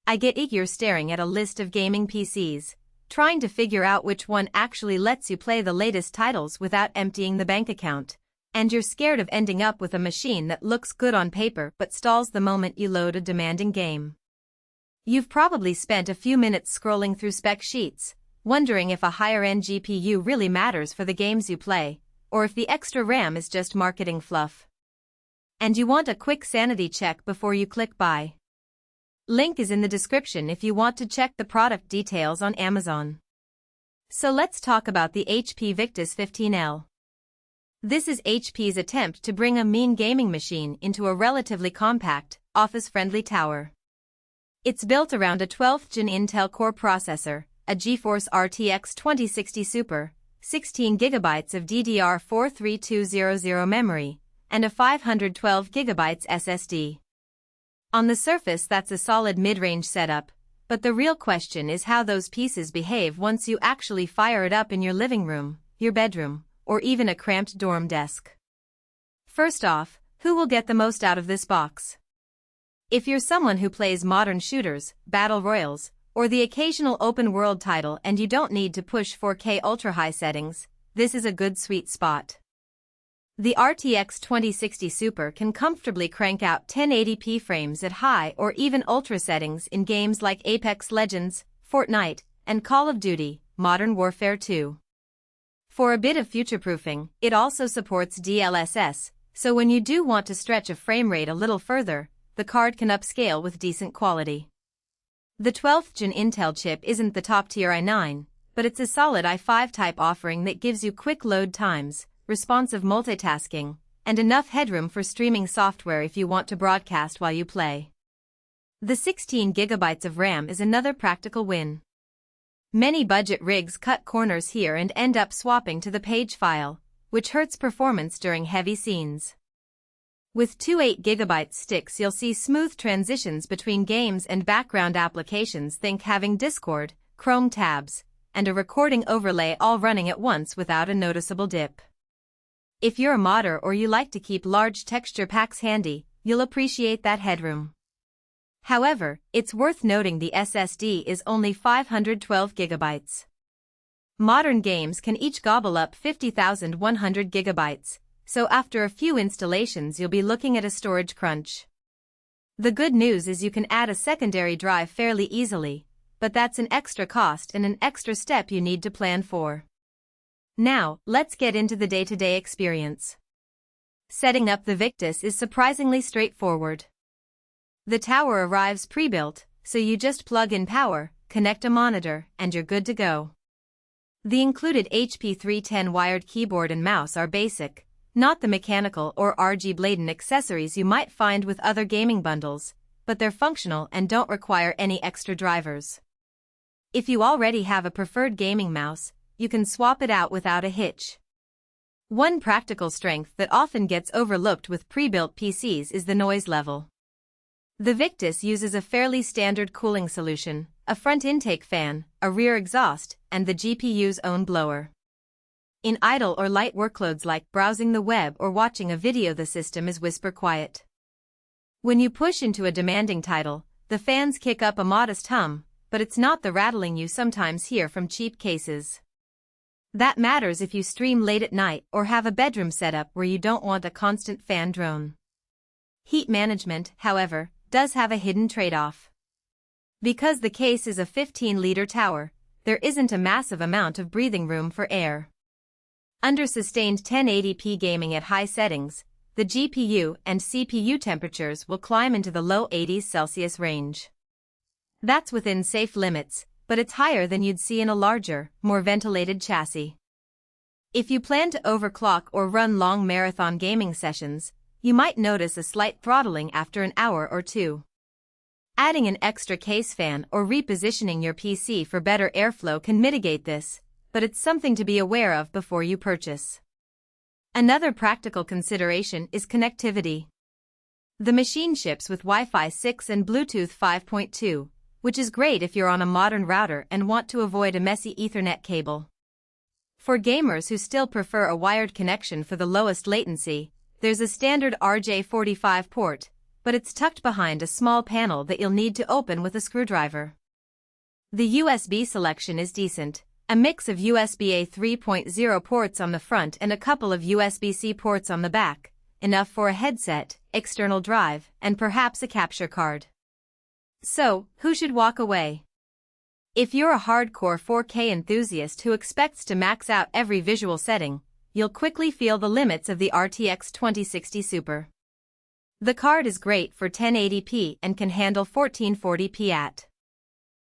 I get it, you're staring at a list of gaming PCs, trying to figure out which one actually lets you play the latest titles without emptying the bank account. And you're scared of ending up with a machine that looks good on paper but stalls the moment you load a demanding game. You've probably spent a few minutes scrolling through spec sheets, wondering if a higher-end GPU really matters for the games you play, or if the extra RAM is just marketing fluff. And you want a quick sanity check before you click buy. Link is in the description if you want to check the product details on Amazon. So let's talk about the HP Victus 15L. This is HP's attempt to bring a mean gaming machine into a relatively compact, office-friendly tower. It's built around a 12th Gen Intel Core processor, a GeForce RTX 2060 Super, 16GB of DDR4 3200 memory, and a 512GB SSD. On the surface, that's a solid mid-range setup, but the real question is how those pieces behave once you actually fire it up in your living room, your bedroom, or even a cramped dorm desk. First off, who will get the most out of this box? If you're someone who plays modern shooters, battle royals, or the occasional open-world title and you don't need to push 4K ultra-high settings, this is a good sweet spot. The RTX 2060 Super can comfortably crank out 1080p frames at high or even ultra settings in games like Apex Legends, Fortnite, and Call of Duty, Modern Warfare 2. For a bit of future-proofing, it also supports DLSS, so when you do want to stretch a frame rate a little further, the card can upscale with decent quality. The 12th Gen Intel chip isn't the top-tier i9, but it's a solid i5 type offering that gives you quick load times, responsive multitasking, and enough headroom for streaming software if you want to broadcast while you play. The 16GB of RAM is another practical win. Many budget rigs cut corners here and end up swapping to the page file, which hurts performance during heavy scenes. With two 8GB sticks, you'll see smooth transitions between games and background applications. Think having Discord, Chrome tabs, and a recording overlay all running at once without a noticeable dip. If you're a modder or you like to keep large texture packs handy, you'll appreciate that headroom. However, it's worth noting the SSD is only 512GB. Modern games can each gobble up 50,100GB, so after a few installations you'll be looking at a storage crunch. The good news is you can add a secondary drive fairly easily, but that's an extra cost and an extra step you need to plan for. Now, let's get into the day-to-day experience. Setting up the Victus is surprisingly straightforward. The tower arrives pre-built, so you just plug in power, connect a monitor, and you're good to go. The included HP 310 wired keyboard and mouse are basic, not the mechanical or RG-laden accessories you might find with other gaming bundles, but they're functional and don't require any extra drivers. If you already have a preferred gaming mouse, you can swap it out without a hitch. One practical strength that often gets overlooked with pre-built PCs is the noise level. The Victus uses a fairly standard cooling solution, a front intake fan, a rear exhaust, and the GPU's own blower. In idle or light workloads like browsing the web or watching a video, the system is whisper quiet. When you push into a demanding title, the fans kick up a modest hum, but it's not the rattling you sometimes hear from cheap cases. That matters if you stream late at night or have a bedroom setup where you don't want a constant fan drone. Heat management, however, does have a hidden trade-off. Because the case is a 15-liter tower, there isn't a massive amount of breathing room for air. Under sustained 1080p gaming at high settings, the GPU and CPU temperatures will climb into the low 80s Celsius range. That's within safe limits, but it's higher than you'd see in a larger, more ventilated chassis. If you plan to overclock or run long marathon gaming sessions, you might notice a slight throttling after an hour or two. Adding an extra case fan or repositioning your PC for better airflow can mitigate this, but it's something to be aware of before you purchase. Another practical consideration is connectivity. The machine ships with Wi-Fi 6 and Bluetooth 5.2, which is great if you're on a modern router and want to avoid a messy Ethernet cable. For gamers who still prefer a wired connection for the lowest latency, there's a standard RJ45 port, but it's tucked behind a small panel that you'll need to open with a screwdriver. The USB selection is decent, a mix of USB-A 3.0 ports on the front and a couple of USB-C ports on the back, enough for a headset, external drive, and perhaps a capture card. So, who should walk away? If you're a hardcore 4K enthusiast who expects to max out every visual setting, you'll quickly feel the limits of the RTX 2060 Super. The card is great for 1080p and can handle 1440p at